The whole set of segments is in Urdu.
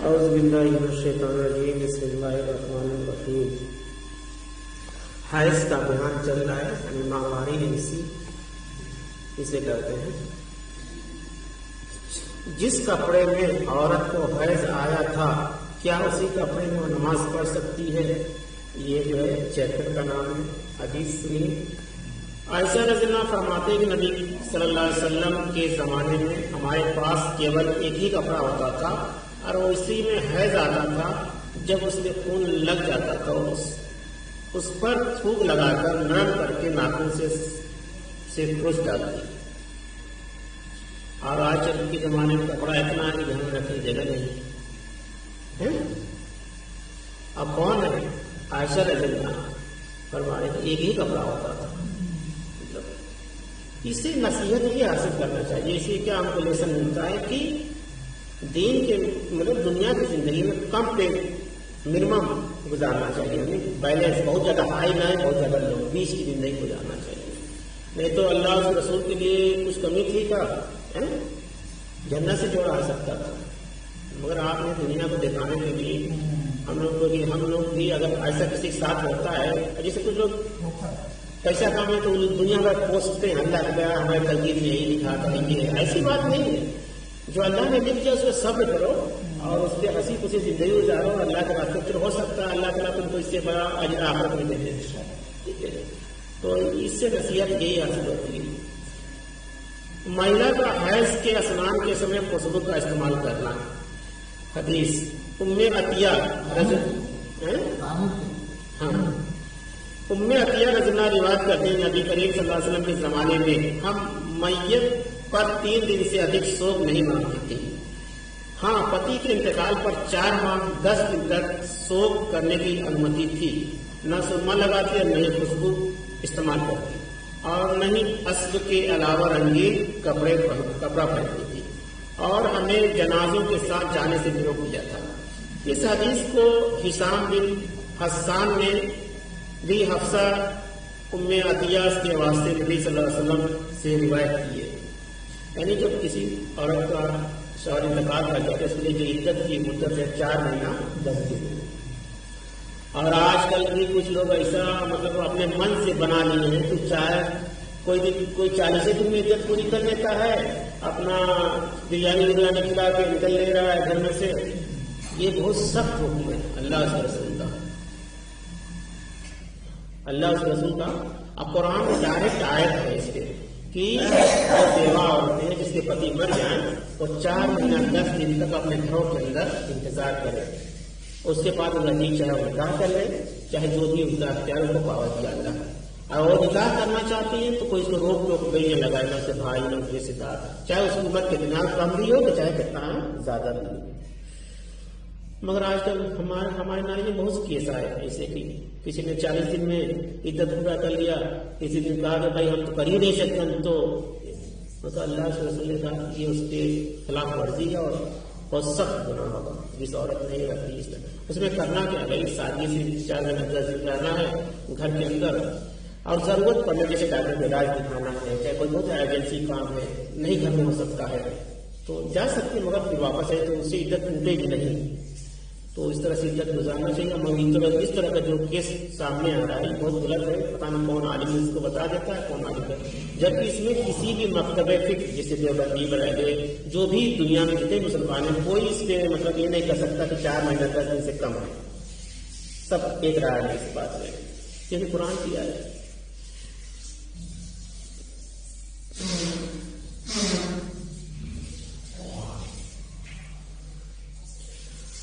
اعوذ باللہ من الشیطان الرجیم، بسم اللہ الرحمن الرحیم۔ حیض کا بیان چل رہا ہے، یعنی ماہواری حیضی اسے کہتے ہیں۔ جس کپڑے میں عورت کو حیض آیا تھا، کیا اسی کپڑے میں وہ نماز پڑھ سکتی ہے؟ یہ جو ہے چیپٹر کا نام ہے۔ حدیث سنیے۔ عائشہ رضی اللہ فرماتے کہ نبی صلی اللہ علیہ وسلم کے زمانے میں ہمارے پاس کیول ایک ہی کپڑا ہوتا تھا اور وہ اسی میں حیض آتا تھا۔ جب اس میں خون لگ جاتا تھا اس پر تھوک لگا کر نرم کر کے ناخن سے کھرچ ڈالتی۔ اور آج کل کے زمانے میں کپڑا اتنا ہے کہ گھر میں رکھنے جگہ نہیں ہے۔ اب کون ہے؟ عائشہ رضی اللہ فرماتے کہ ایک ہی کپڑا ہوتا تھا۔ اسے نصیحت یہ حاصل کرنا چاہیے، اسے کیا ہم کو لیسن ملتا ہے کہ دین کے مطلب دنیا کی زندگی میں کم پہ منیمم گزارنا چاہیے، بیلنس بہت زیادہ ہائی نہ ہے، بہت زیادہ لو، بیچ کی زندگی گزارنا چاہیے۔ نہیں تو اللہ اس رسول کے لیے کچھ کمی تھی کیا؟ جنت سے جوڑا آ سکتا تھا، مگر آپ نے دنیا کو دکھانے کے لیے ہم لوگ بھی اگر ایسا کسی کے ساتھ ہوتا ہے، جیسے کچھ لوگ پیسہ کام ہے تو دنیا بھر پوچھتے ہیں، اللہ کا ہمارے تقدیر میں یہی لکھا تھا، یہ ایسی بات نہیں ہے۔ جو اللہ نے لکھ دیا اس پہ صبر کرو اور اس پہ ہنسی خوشی زندگی گزارو، اللہ کے راستے پھر ہو سکتا ہے اللہ تعالیٰ تم کو اس سے بڑا اجر آخرت میں دے دے، ٹھیک ہے؟ تو اس سے نصیحت یہی حاصل ہوتی ہے۔ مہیلا کا حیض کے اسنان کے سمے خوشبو کا استعمال کرنا۔ حدیث ام عطیہ رضی اللہ روایت کرتے ہیں، نبی کریم صلی اللہ علیہ وسلم کے زمانے میں ہم میت پر 3 دن سے ادھک سوگ نہیں مانتے تھے۔ ہاں، پتی کے انتقال پر 4 ماہ 10 دن تک سوگ کرنے کی انمتی تھی۔ نہ سرما لگاتی اور نہ ہی خوشبو استعمال کرتی اور نہ ہی اسب کے علاوہ رنگین کپڑا پہنتی تھی، اور ہمیں جنازوں کے ساتھ جانے سے بھی روک دیا تھا۔ اس حدیث کو حسام بن حسان نے بھی حفصہ ام عطیہ کے واسطے نبی صلی اللہ علیہ وسلم سے روایت کی ہے۔ یعنی جب کسی عورت کا شوہر انتقال کر جاتا ہے، اس کے لیے جو عدت کی مدت ہے 4 مہینہ 10 دن۔ اور آج کل بھی کچھ لوگ ایسا مطلب اپنے من سے بنا لیے ہیں کہ چاہے کوئی 40 دن میں عدت پوری کر لیتا ہے، اپنا بریانی کھلا کے نکل لے رہا ہے گھر میں سے۔ یہ بہت سخت حکم ہے اللہ کے رسول کا، اللہ اس رسول کا۔ اب قرآن میں ڈائریکٹ آیت ہے اس کے کہ جو بیوہ عورتیں ہیں جس کے پتی مر جائیں وہ 4 مہینہ 10 دن تک اپنے گھروں کے اندر انتظار کرے، اس کے بعد اگر نہیں چاہے وہ نکاح کر لے، چاہے جو بھی ان کا اختیار ان کو پاور دیا اللہ۔ اور وہ نکاح کرنا چاہتی ہیں تو کوئی اس کو روک ٹوک نہیں لگائے، نہ اسے بھائی نہ اس رشتے دار، چاہے اس کی عمر کتنا کم بھی ہو چاہے کتنا زیادہ بھی ہو۔ مگر آج کل ہمارے ناری میں بہت کیس آئے ایسے کہ کسی نے 40 دن میں عدت پورا کر لیا، کسی نے کہا کہ بھائی ہم تو کر ہی نہیں سکتے، ہم تو اللہ کے رسول نے کہا یہ اس کے خلاف ورزی ہے اور بہت سخت گناہ ہوگا جس عورت نہیں رکھتی اس طرح۔ اس میں کرنا کیا بھائی؟ سادگی سے 4 مہینہ 10 دن رہنا ہے گھر کے اندر، اور ضرورت پڑنے جیسے ڈاکٹر کا علاج دکھانا ہے، چاہے کوئی بہت ایمرجنسی کام ہے نہیں گھر میں ہو سکتا ہے تو جا سکتے، مگر پھر واپس آئے تو اس سے عدت ٹوٹے گی نہیں، تو اس طرح سے عدت گزارنا چاہیے۔ مگر اس طرح کا جو کیس سامنے آ رہا ہے بہت غلط ہے، پتہ نہ کون عالم اس کو بتا دیتا ہے کون عالم ہے، جبکہ اس میں کسی بھی مکتب فکر جیسے دیوبندی برائے جو بھی دنیا میں جتنے مسلمان ہیں کوئی اس پہ مطلب یہ نہیں کر سکتا کہ 4 مہینہ 10 دن سے کم ہے، سب ایک رائے ہے اس بات میں، یہ قرآن کی آیت ہے۔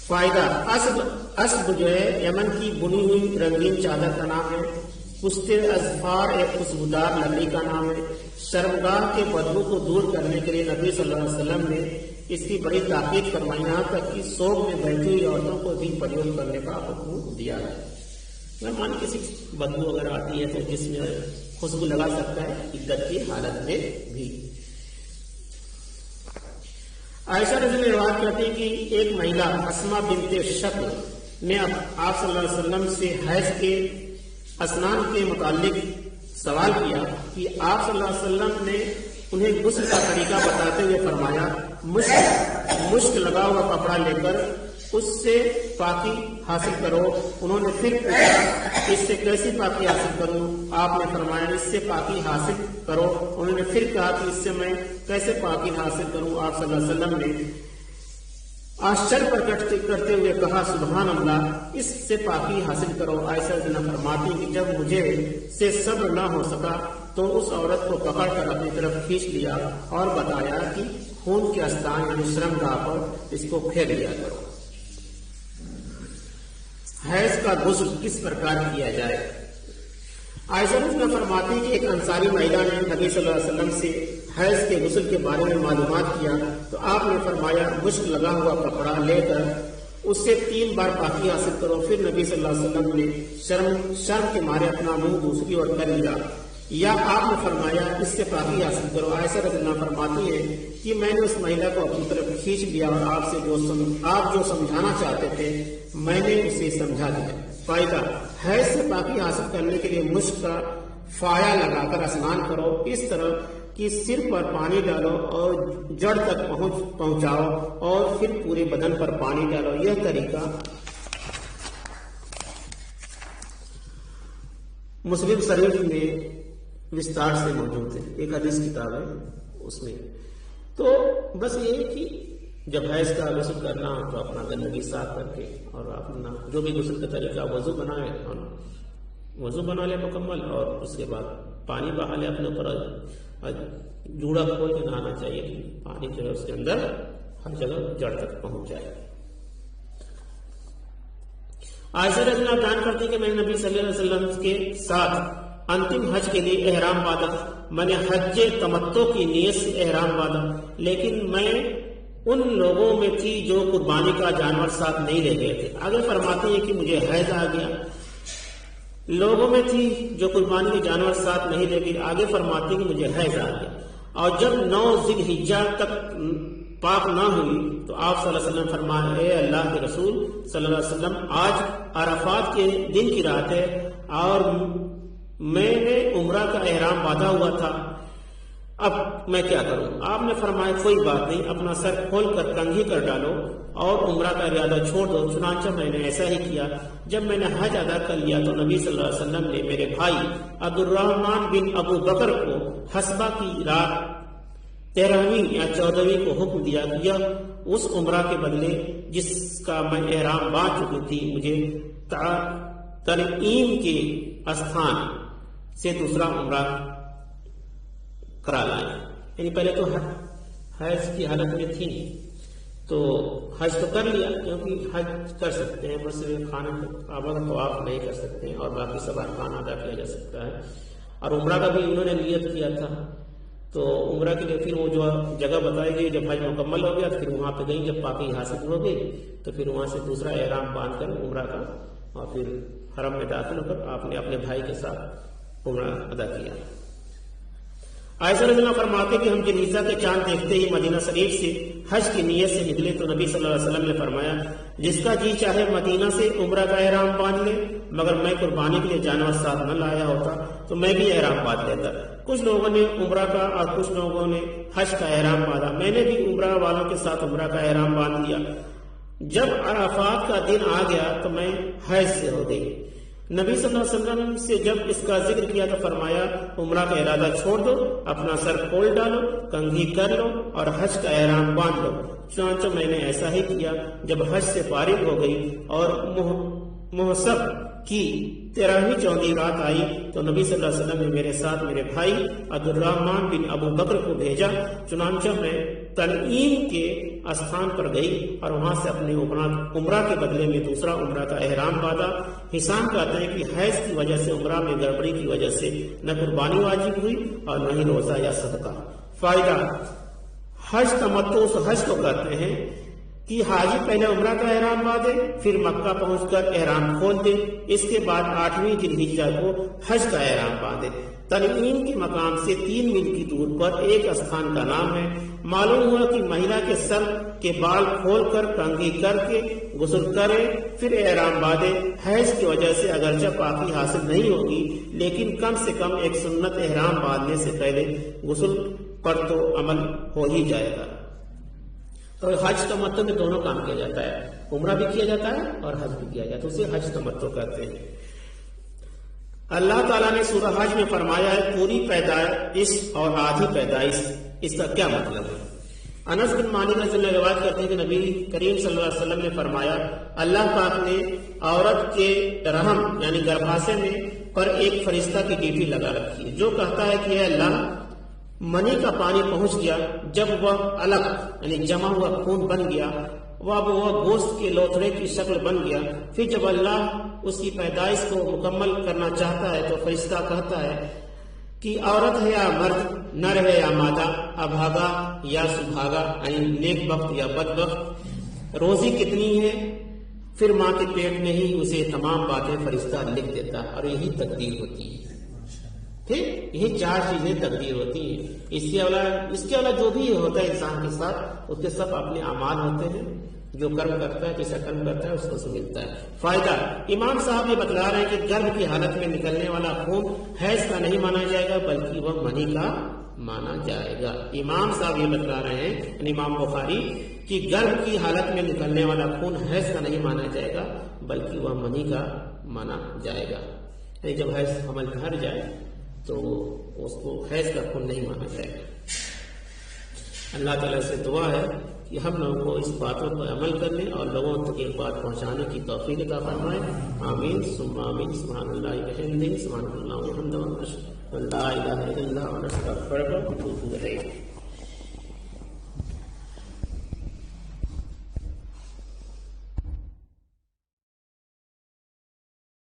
فائدہ اسب جو ہے یمن کی بنی ہوئی رنگین چادر کا نام ہے۔ پشت اظفار ایک خوشبودار لکڑی کا نام ہے۔ شرمگاہ کے بدبو کو دور کرنے کے لیے نبی صلی اللہ علیہ وسلم نے اس کی بڑی تاکید فرمائی، یہاں تک کہ سوگ میں بیٹھی ہوئی عورتوں کو بھی پرہیز کرنے کا حکم دیا ہے۔ مان کسی بدبو اگر آتی ہے تو جس میں خوشبو لگا سکتا ہے عدت کی حالت میں بھی۔ عائشہ رضی اللہ روایت کرتی ہے کہ ایک مہیلا اسما بنت شکل نے آپ صلی اللہ علیہ وسلم سے حیض کے اسنان کے متعلق سوال کیا کہ آپ صلی اللہ علیہ وسلم نے انہیں غسل کا طریقہ بتاتے ہوئے فرمایا، مشک لگا ہوا کپڑا لے کر اس سے پاکی حاصل کرو۔ انہوں نے پھر پوچھا اس سے کیسی پاکی حاصل کروں؟ آپ نے فرمایا اس سے پاکی حاصل کرو۔ انہوں نے پھر کہا کہ اس سے میں کیسے پاکی حاصل کروں؟ آپ صلی اللہ علیہ وسلم نے آشچر پرکٹ کرتے ہوئے کہا سبحان اللہ، اس سے پاکی حاصل کرو۔ عائشہ رضی اللہ عنہا فرماتی کہ جب مجھے سے صبر نہ ہو سکا تو اس عورت کو پکڑ کر اپنی طرف کھینچ لیا اور بتایا کہ خون کے استان یعنی شرمگاہ پر اس کو پھیر لیا کرو۔ حیض کا غسل کس پرکار کیا جائے؟ عائشہ رضی اللہ عنہا فرماتی کہ ایک انصاری مہیلا نے نبی صلی اللہ علیہ وسلم سے حیض کے غسل کے بارے میں معلومات کیا تو آپ نے فرمایا مشک لگا ہوا کپڑا لے کر اس سے 3 بار پاکی حاصل کرو۔ پھر نبی صلی اللہ علیہ وسلم نے شرم کے مارے اپنا منہ دوسری اور کر لیا، یا آپ نے فرمایا اس سے پاکی حاصل کرو۔ عائشہ رضی اللہ عنہا فرماتی ہے کہ میں نے اس مہیلا کو اپنی طرف کھینچ لیا اور آپ جو سمجھانا چاہتے تھے میں نے اسے سمجھا دیا۔ فائدہ، حیض سے پاکی حاصل کرنے کے لیے مشک کا فایا لگا کر اسنان کرو، اس طرح کہ سر پر پانی ڈالو اور جڑ تک پہنچاؤ اور پھر پورے بدن پر پانی ڈالو۔ یہ طریقہ مسلم شریف میں وستار سے موجود ہے، ایک حدیث کتاب ہے اس میں۔ تو بس یہ ہے کہ جب حیض کا غسل کرنا تو اپنا گندگی صاف کر کے اور اپنا جو بھی غسل کا طریقہ وضو بنائے، وضو بنا لے مکمل، اور اس کے بعد پانی بہا لے اپنے اوپر، جوڑا کھول کے نہانا چاہیے کہ پانی جو ہے اس کے اندر ہر جگہ جڑ تک پہنچ جائے۔ عائشہ رضی اللہ عنہا بیان کرتی کہ میں نبی صلی اللہ علیہ وسلم کے ساتھ انتم حج کے لیے احرام باندھا، میں نے حج تمتع کی نیت سے احرام باندھا، لیکن میں ان لوگوں میں تھی جو قربانی کا جانور ساتھ نہیں لے گئے تھے۔ آگے فرماتے ہیں کہ مجھے حیض آ گیا، لوگوں میں تھی جو قربانی کے جانور ساتھ نہیں لے گئے۔ آگے فرماتے ہیں کہ مجھے حیض آ گیا، اور جب 9 ذی الحجہ تک پاک نہ ہوئی تو آپ صلی اللہ علیہ وسلم فرمایا اے اللہ کے رسول صلی اللہ علیہ وسلم، آج عرفات کے دن کی رات ہے اور میں نے عمرہ کا احرام باندھا ہوا تھا، اب میں کیا کروں؟ آپ نے فرمایا کوئی بات نہیں، اپنا سر کھول کر کنگھی کر ڈالو اور عمرہ کا ارادہ چھوڑ دو۔ چنانچہ میں نے ایسا ہی کیا۔ جب میں نے حج ادا کر لیا تو نبی صلی اللہ علیہ وسلم نے میرے بھائی عبد الرحمن بن ابو بکر کو حسبہ کی رات 13ویں یا 14ویں کو حکم دیا کہ یہ اس عمرہ کے بدلے جس کا میں احرام باندھ چکی تھی مجھے تنعیم کے استھان سے دوسرا عمرہ کرا لائیں۔ یعنی پہلے تو حج کی حالت میں تھی تو حج تو کر لیا، کیونکہ حج کر سکتے ہیں، بس خانہ کعبہ کا طواف نہیں کر سکتے اور باقی سب ارکان ادا کیا جا سکتا ہے۔ اور عمرہ کا بھی انہوں نے نیت کیا تھا، تو عمرہ کے لیے پھر وہ جو جگہ بتائی گئی، جب حج مکمل ہو گیا تو پھر وہاں پہ گئی، جب پاکی حاصل ہو گئی تو پھر وہاں سے دوسرا احرام باندھ کر عمرہ کا، اور پھر حرم میں داخل ہو کر آپ نے اپنے بھائی کے ساتھ عمرہ ادا کیا۔ عائشہ رضی اللہ عنہا فرماتے کہ ہم جنیزہ کے چاند دیکھتے ہی مدینہ شریف سے حج کی نیت سے نکلے تو نبی صلی اللہ علیہ وسلم نے فرمایا جس کا جی چاہے مدینہ سے عمرہ کا احرام باندھ لے، مگر میں قربانی کے لیے جانور ساتھ نہ لایا ہوتا تو میں بھی احرام باندھ لیتا۔ کچھ لوگوں نے عمرہ کا اور کچھ لوگوں نے حج کا احرام باندھا، میں نے بھی عمرہ والوں کے ساتھ عمرہ کا احرام باندھ لیا۔ جب عرفات کا دن آ گیا تو میں حیض سے ہو گئی۔ نبی صلی اللہ علیہ وسلم سے جب اس کا ذکر کیا تو فرمایا عمرہ کا ارادہ چھوڑ دو، اپنا سر کھول ڈالو، کنگھی کر لو اور حج کا احرام باندھ لو۔ چنانچہ میں نے ایسا ہی کیا۔ جب حج سے فارغ ہو گئی اور محسب کی 13ویں 14ویں رات آئی تو نبی صلی اللہ علیہ وسلم نے میرے ساتھ میرے بھائی عبد الرحمن بن ابو بکر کو بھیجا۔ چنانچہ میں تنعیم کے استھان پر گئی اور وہاں سے اپنے عمرہ کے بدلے میں دوسرا عمرہ کا احرام باندھا۔ حسام کہتے ہیں کہ حیض کی وجہ سے عمرہ میں گڑبڑی کی وجہ سے نہ قربانی واجب ہوئی اور نہ ہی روزہ یا صدقہ۔ فائدہ، حج تمتع اس حج کو کہتے ہیں کہ حاجی پہلے عمرہ کا احرام باندھے، پھر مکہ پہنچ کر احرام کھول دے، اس کے بعد 8ویں ذی الحجہ کو حج کا احرام باندھے۔ تنعیم کے مقام سے 3 میل کی دور پر ایک استھان کا نام ہے۔ معلوم ہوا کہ مہیلا کے سر کے بال کھول کر کنگھی کر کے غسل کرے، پھر احرام باندھے۔ حیض کی وجہ سے اگرچہ پاکی حاصل نہیں ہوگی لیکن کم سے کم ایک سنت احرام باندھنے سے پہلے غسل پر تو عمل ہو ہی جائے گا۔ تو حج تمتع میں دونوں کام کیا جاتا ہے، عمرہ بھی کیا جاتا ہے اور حج بھی کیا جاتا ہے، اسے حج تمتع کہتے ہیں۔ اللہ تعالیٰ نے سورہ حج میں فرمایا ہے پوری پیدائش اور آدھی پیدائش، اس کا کیا مطلب ہے؟ انس بن مالک رضی اللہ عنہ روایت کرتے ہیں کہ نبی کریم صلی اللہ علیہ وسلم نے فرمایا اللہ پاک نے عورت کے رحم یعنی گربھاسے میں پر ایک فرشتہ کی ڈیوٹی لگا رکھی ہے جو کہتا ہے کہ اے اللہ منی کا پانی پہنچ گیا، جب وہ الگ یعنی جمع ہوا خون بن گیا، وہ گوشت کے لوتھڑے کی شکل بن گیا، پھر جب اللہ اس کی پیدائش کو مکمل کرنا چاہتا ہے تو فرشتہ کہتا ہے کہ عورت ہے یا مرد، نر ہے یا مادہ، ابھاگا یا سبھاگا یعنی نیک بخت یا بد بخت، روزی کتنی ہے، پھر ماں کے پیٹ میں ہی اسے تمام باتیں فرشتہ لکھ دیتا ہے، اور یہی تقدیر ہوتی ہے۔ ٹھیک، یہی چار چیزیں تقدیر ہوتی ہیں۔ اس کے علاوہ جو بھی ہوتا ہے انسان کے ساتھ، اس کے سب اپنے اعمال ہوتے ہیں، جو کرم کرتا ہے جیسا کرم کرتا ہے اس کو سے ملتا ہے۔ فائدہ، امام صاحب یہ بتلا رہے ہیں کہ گربھ کی حالت میں نکلنے والا خون حیض کا نہیں مانا جائے گا بلکہ وہ منی کا مانا جائے گا۔ امام صاحب یہ بتلا رہے ہیں یعنی امام بخاری کہ گربھ کی حالت میں نکلنے والا خون حیض کا نہیں مانا جائے گا بلکہ وہ منی کا مانا جائے گا، یعنی جب حیض حمل بھر جائے تو اس کو حیض کا خون نہیں مانا جائے گا۔ اللہ تعالیٰ سے دعا ہے کہ ہم لوگوں کو اس باتوں پر عمل کرنے اور لوگوں تک یہ بات پہنچانے کی توفیق عطا فرمائے۔ آمین ثم آمین۔ سبحان اللہ وبحمدہ، سبحان اللہ والحمد للہ، لا الہ الا اللہ، ونستغفرک ونتوب الیک۔